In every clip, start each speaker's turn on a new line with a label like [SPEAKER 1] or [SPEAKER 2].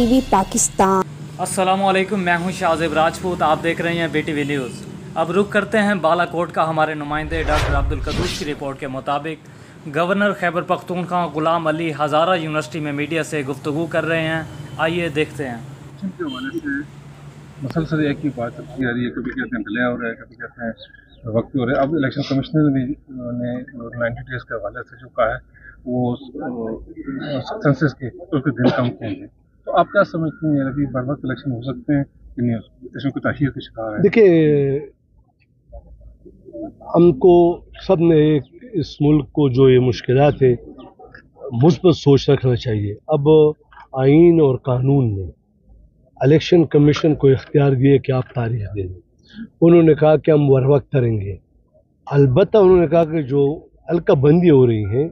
[SPEAKER 1] BTV Pakistan.
[SPEAKER 2] अस्सलामुअलैकुम, मैं हूं शाहजेब राजपूत। आप देख रहे हैं BTV न्यूज़। अब रुख करते हैं बालाकोट का। हमारे नुमाइंदे डॉक्टर अब्दुल कदूस की रिपोर्ट के मुताबिक गवर्नर खैबर पख्तूनख्वा गुलाम अली हज़ारा यूनिवर्सिटी में मीडिया से गुफ्तगू कर रहे हैं। आइए देखते हैं।
[SPEAKER 3] के हवाले से मुसलसल एक ही बात चलती आ रही है, कभी कहते हैं डिले हो रहा है, कभी कहते हैं वक्त हो रहा है। अब इलेक्शन कमिश्नर ने 90 डेज के हवाले से जो कहा है वो सेंसस के उसके दिन कम किए हैं। तो आप क्या समझते हैं, अभी बर वक्त इलेक्शन हो सकते हैं कि नहीं हो सकते? इसमें कोई ताख़ीर का शिकार है?
[SPEAKER 4] देखिए, हमको सब ने इस मुल्क को जो ये मुश्किलात है मुस्बत सोच रखना चाहिए। अब आइन और कानून ने इलेक्शन कमीशन को इख्तियार दिए कि आप तारीख दे दें। उन्होंने कहा कि हम बर वक्त करेंगे। अलबत्ता उन्होंने कहा कि जो हल्का बंदी हो रही हैं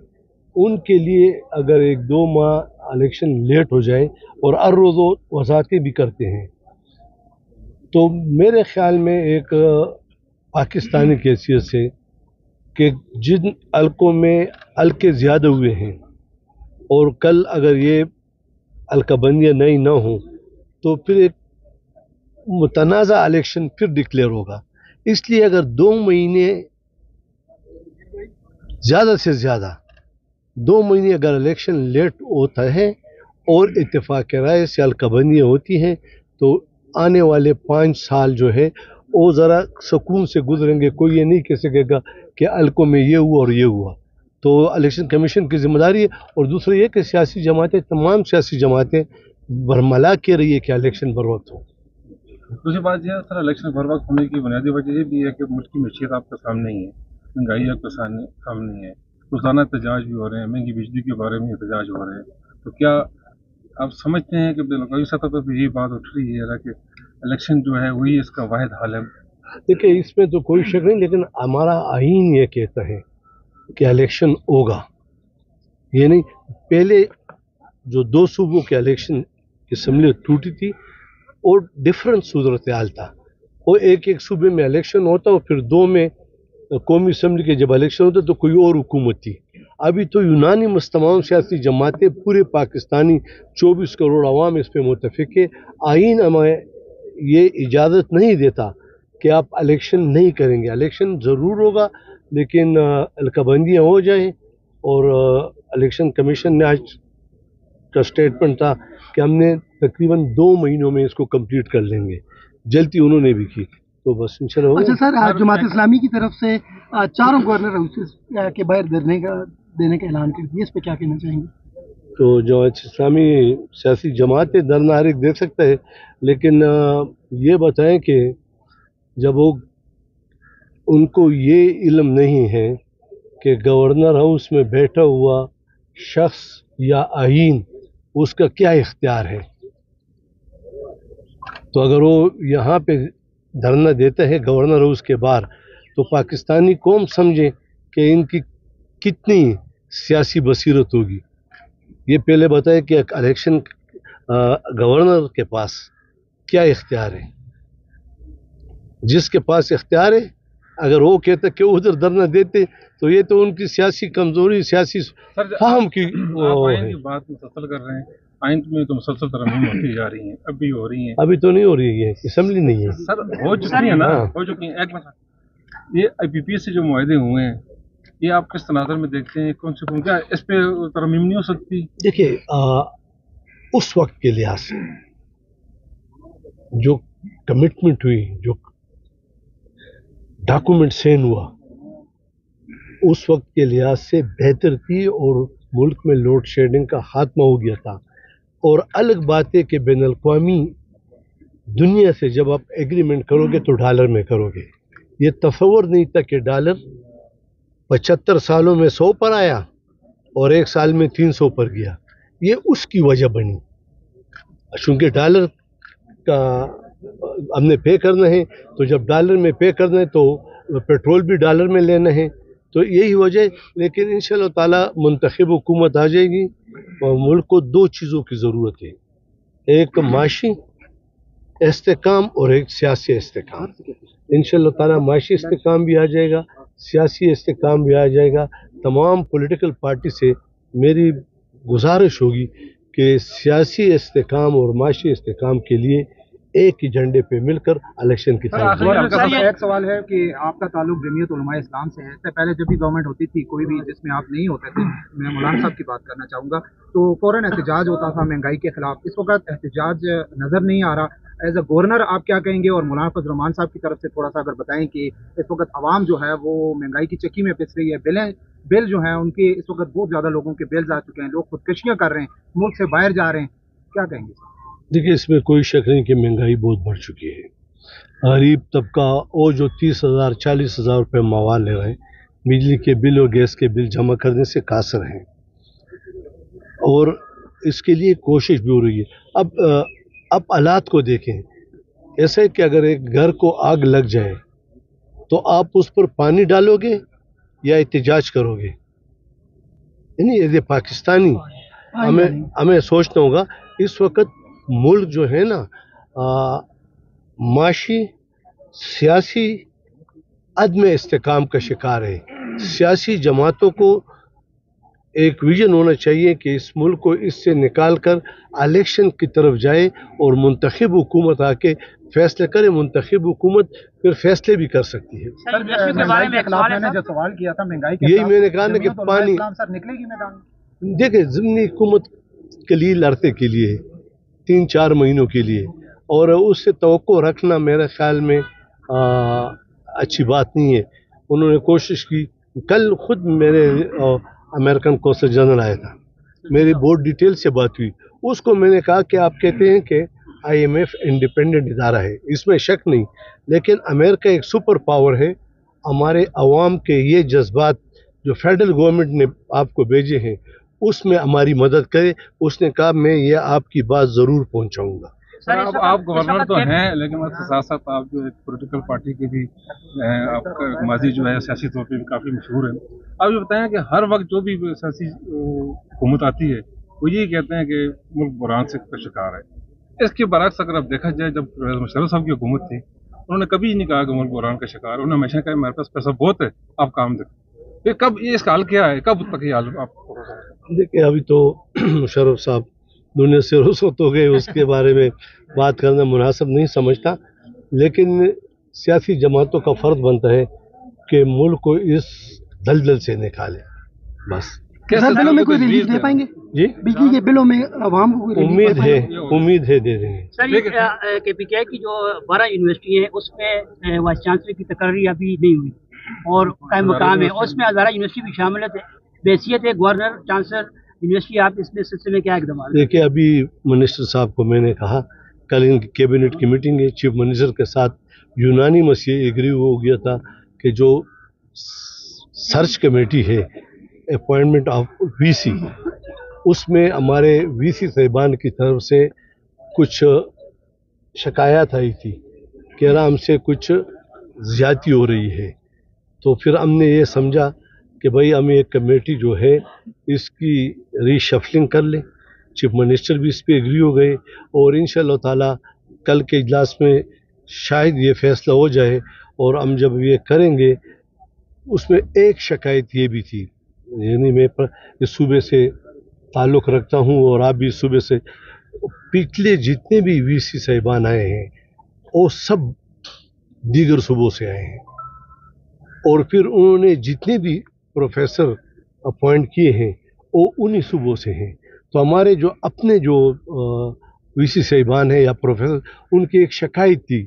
[SPEAKER 4] उनके लिए अगर 1-2 माह इलेक्शन लेट हो जाए और हर रोज़ वज़ाहतें भी करते हैं, तो मेरे ख्याल में एक पाकिस्तानी की हैसियत से कि जिन हल्कों में हल्के ज़्यादा हुए हैं और कल अगर ये हल्का बंदियाँ नई ना हो तो फिर एक मुतनाज़ा इलेक्शन फिर डिक्लेयर होगा। इसलिए अगर 2 महीने ज़्यादा से ज़्यादा 2 महीने अगर इलेक्शन लेट होता है और इत्तेफाक राय से हल्का बंदियाँ होती हैं तो आने वाले 5 साल जो है वो ज़रा सुकून से गुजरेंगे। कोई ये नहीं कह सकेगा कि हल्कों में ये हुआ और ये हुआ। तो इलेक्शन कमीशन की जिम्मेदारी है। और दूसरा ये कि सियासी जमातें, तमाम सियासी जमातें बरमला के रही है कि इलेक्शन बर वक्त हो।
[SPEAKER 3] दूसरी बात यह सर, इलेक्शन बर वक्त होने की बुनियादी वजह ये भी है कि मुल्क की मशीयत आपके सामने ही है, महंगाई आपके सामने ही है, रोज़ाना एहतजाज भी हो रहे हैं, महंगी बिजली के बारे में एहतजाज हो रहे हैं। तो क्या आप समझते हैं कि बेलगावी सतह पर भी ये बात उठ रही है कि इलेक्शन जो है वही इसका वाहिद हल है?
[SPEAKER 4] देखिए, इसमें तो कोई शक नहीं, लेकिन हमारा आईन ये कहता है कि इलेक्शन होगा। ये नहीं, पहले जो 2 सूबों के इलेक्शन की असम्बली टूटी थी और डिफरेंट सूरत हाल था। और एक सूबे में इलेक्शन होता और फिर 2 में कौमी असम्बली के जब इलेक्शन होता तो कोई और हुकूमत थी। अभी तो यूनानी तमाम सियासी जमातें, पूरे पाकिस्तानी 24 करोड़ अवाम इस पर मुतफिक है। आइन हमें ये इजाज़त नहीं देता कि आप इलेक्शन नहीं करेंगे। इलेक्शन ज़रूर होगा, लेकिन अलकाबंदियाँ हो जाएं। और इलेक्शन कमीशन ने आज का स्टेटमेंट था कि हमने तकरीबन 2 महीनों में इसको कंप्लीट कर लेंगे। जल्दी उन्होंने भी की, तो बस इंशाल्लाह।
[SPEAKER 5] अच्छा सर, जमात इस्लामी की तरफ से 4 गवर्नर हाउसेस के बाहर देने का ऐलान कर दिया, इस पर क्या कहना चाहेंगे?
[SPEAKER 4] तो जमात इस्लामी सियासी जमातें धरना हर एक देख सकता है, लेकिन ये बताएं कि जब वो उनको ये इल्म नहीं है कि गवर्नर हाउस में बैठा हुआ शख्स या आइन उसका क्या इख्तियार है, तो अगर वो यहाँ पे धरना देता है गवर्नर हाउस के बाहर, तो पाकिस्तानी कौम समझे कि इनकी कितनी सियासी बसीरत होगी। ये पहले बताए कि इलेक्शन गवर्नर के पास क्या इख्तियार है। जिसके पास इख्तियार है, अगर वो कहते कि उधर धरना देते, तो ये तो उनकी सियासी कमजोरी, सियासी फाहम की
[SPEAKER 3] बात मुसलसल कर रहे हैं। आइन में तो मुसलसल तरमीम होती जा रही हैं, अब भी हो रही हैं।
[SPEAKER 4] अभी तो नहीं हो रही है, असम्बली नहीं है
[SPEAKER 3] सर, हो चुकी है ना? हो चुकी है। एक मिनट, ये IPPS से जो मुआहदे हुए हैं, ये आप किस तनाज़र में देखते हैं? कौन से क्या इस पे तरमीम नहीं हो सकती?
[SPEAKER 4] देखिए, उस वक्त के लिहाज से जो कमिटमेंट हुई, जो डॉक्यूमेंट साइन हुआ, उस वक्त के लिहाज से बेहतर थी और मुल्क में लोड शेडिंग का खात्मा हो गया था। और अलग बात है कि बैन अल-अक़वामी दुनिया से जब आप एग्रीमेंट करोगे तो डॉलर में करोगे। ये तसव्वुर नहीं था कि डॉलर 75 सालों में 100 पर आया और 1 साल में 300 पर गया। ये उसकी वजह बनी, चूँकि डॉलर का हमने पे करना है, तो जब डॉलर में पे करना है तो पेट्रोल भी डॉलर में लेना है, तो यही वजह। लेकिन इंशाअल्लाह ताला मुंतखब हुकूमत आ जाएगी और मुल्क को 2 चीज़ों की ज़रूरत है, एक माशी इस्तेकाम और एक सियासी इस्तेकाम। इंशाअल्लाह ताला माशी इस्तेकाम भी आ जाएगा, सियासी इस्तेकाम भी आ जाएगा। तमाम पॉलिटिकल पार्टी से मेरी गुजारिश होगी کہ سیاسی استحکام اور معاشی استحکام کے لیے ایک ہی جھنڈے پہ مل کر الیکشن کی طرف
[SPEAKER 1] سر ایک سوال ہے کہ آپ کا تعلق جمعیت علماء اسلام سے ہے. اس سے پہلے جب بھی گورنمنٹ ہوتی تھی کوئی بھی جس میں آپ نہیں ہوتے تھے, میں مولانا صاحب کی بات کرنا چاہوں گا, تو فوراً احتجاج ہوتا تھا مہنگائی کے خلاف. اس وقت احتجاج نظر نہیں آ رہا. ایز اے گورنر آپ کیا کہیں گے, اور مولانا فضل الرحمان صاحب کی طرف سے تھوڑا سا اگر بتائیں کہ اس وقت عوام جو ہے وہ مہنگائی کی چکی میں پس رہی ہے. بل جو ہیں ان کے اس وقت بہت زیادہ لوگوں کے بلز آ چکے ہیں, لوگ خودکشیاں کر رہے ہیں, ملک سے باہر جا رہے ہیں, کیا کہیں گے؟
[SPEAKER 4] دیکھیے اس میں کوئی شک نہیں کہ مہنگائی بہت بڑھ چکی ہے. غریب طبقہ وہ جو 30,000 40,000 روپے موال لے رہے ہیں, بجلی کے بل اور گیس کے بل جمع کرنے سے قاصر ہیں, اور اس کے لیے کوشش بھی ہو رہی ہے. اب حالات کو دیکھیں, ایسے کہ اگر ایک گھر کو آگ لگ جائے تو آپ اس پر پانی ڈالو گے یا احتجاج کرو گے؟ یعنی ایز اے پاکستانی ہمیں سوچنا ہوگا. اس وقت ملک جو ہے نا معاشی سیاسی عدم استحکام کا شکار ہے. سیاسی جماعتوں کو ایک ویژن ہونا چاہیے کہ اس ملک کو اس سے نکال کر الیکشن کی طرف جائے اور منتخب حکومت آ کے فیصلے کرے. منتخب حکومت پھر فیصلے بھی کر سکتی ہے.
[SPEAKER 1] مہنگائی کے خلاف میں نے جو سوال کیا تھا مہنگائی کے
[SPEAKER 4] یہی میں نے کہا نا کہ پانی
[SPEAKER 1] سر نکلے گی میدان.
[SPEAKER 4] دیکھیں ضمنی حکومت کے لیے لڑتے کے لیے 3-4 مہینوں کے لیے, اور اس سے توقع رکھنا میرے خیال میں اچھی بات نہیں ہے. انہوں نے کوشش کی. کل خود میرے امریکن قونصل جنرل آیا تھا, میری بہت ڈیٹیل سے بات ہوئی. اس کو میں نے کہا کہ آپ کہتے ہیں کہ IMF انڈیپینڈنٹ ادارہ ہے, اس میں شک نہیں, لیکن امریکہ ایک سپر پاور ہے. ہمارے عوام کے یہ جذبات جو فیڈرل گورنمنٹ نے آپ کو بھیجے ہیں اس میں ہماری مدد کرے. اس نے کہا میں یہ آپ کی بات ضرور پہنچاؤں گا.
[SPEAKER 3] اب آپ گورنر تو ہیں, لیکن اس کے ساتھ ساتھ آپ جو ایک پولیٹیکل پارٹی کے بھی آپ کا ماضی جو ہے سیاسی طور پہ بھی کافی مشہور ہے. آپ یہ بتائیں کہ ہر وقت جو بھی سیاسی حکومت آتی ہے وہ یہی کہتے ہیں کہ ملک بحران سے شکار ہے. اس کے برعکس اگر آپ دیکھا جائے, جب مشرف صاحب کی حکومت تھی انہوں نے کبھی نہیں کہا کہ ملک بحران کا شکار ہے. انہوں نے ہمیشہ کہا ہمارے پاس پیسہ بہت ہے, آپ کام دیں. یہ کب یہ اس کا حل کیا ہے, کب تک یہ حل آپ؟
[SPEAKER 4] دیکھیں ابھی تو مشرف صاحب دنیا سے رخصت ہو گئے, اس کے بارے میں بات کرنا مناسب نہیں سمجھتا, لیکن سیاسی جماعتوں کا فرض بنتا ہے کہ ملک کو اس دلدل سے نکالے. بس
[SPEAKER 5] بلوں میں کوئی ریلیف دے پائیں گے
[SPEAKER 4] جی,
[SPEAKER 5] بجلی کے بلوں میں عوام کو کوئی
[SPEAKER 4] امید ہے دے دیں گے.
[SPEAKER 6] سر KPKI کی جو 12 یونیورسٹی ہیں اس میں وائس چانسلر کی تقرری ابھی نہیں ہوئی اور قائم مقام ہے, اس میں ہزارہ یونیورسٹی بھی شامل ہے. بحیثیت گورنر چانسلر یونیورسٹی آپ اس میں سلسلے میں کیا اقدامات؟
[SPEAKER 4] دیکھیے ابھی منسٹر صاحب کو میں نے کہا, کل ان کی کیبنٹ کی میٹنگ ہے, چیف منسٹر کے ساتھ یونانی مسئلہ ایگری ہو گیا تھا کہ جو سرچ کمیٹی ہے اپوائنٹمنٹ آف VC, اس میں ہمارے VC صاحبان کی طرف سے کچھ شکایات آئی تھی کہ ہم سے کچھ زیادتی ہو رہی ہے. تو پھر ہم نے یہ سمجھا کہ بھائی ہم ایک کمیٹی جو ہے اس کی ری شفلنگ کر لیں. چیف منسٹر بھی اس پہ ایگری ہو گئے, اور انشاءاللہ تعالی کل کے اجلاس میں شاید یہ فیصلہ ہو جائے. اور ہم جب یہ کریں گے, اس میں ایک شکایت یہ بھی تھی, یعنی میں اس صوبے سے تعلق رکھتا ہوں اور آپ بھی اس صوبے سے, پچھلے جتنے بھی VC صاحبان آئے ہیں وہ سب دیگر صوبوں سے آئے ہیں, اور پھر انہوں نے جتنے بھی پروفیسر اپوائنٹ کیے ہیں وہ انہی صوبوں سے ہیں. تو ہمارے جو اپنے جو VC صاحبان ہیں یا پروفیسر, ان کی ایک شکایت تھی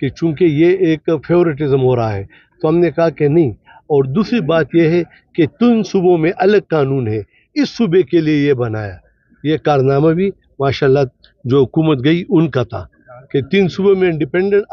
[SPEAKER 4] کہ چونکہ یہ ایک فیورٹزم ہو رہا ہے, تو ہم نے کہا کہ نہیں. اور دوسری بات یہ ہے کہ 3 صوبوں میں الگ قانون ہے, اس صوبے کے لیے یہ بنایا. یہ کارنامہ بھی ماشاءاللہ جو حکومت گئی ان کا تھا کہ 3 صوبوں میں انڈیپینڈنٹ.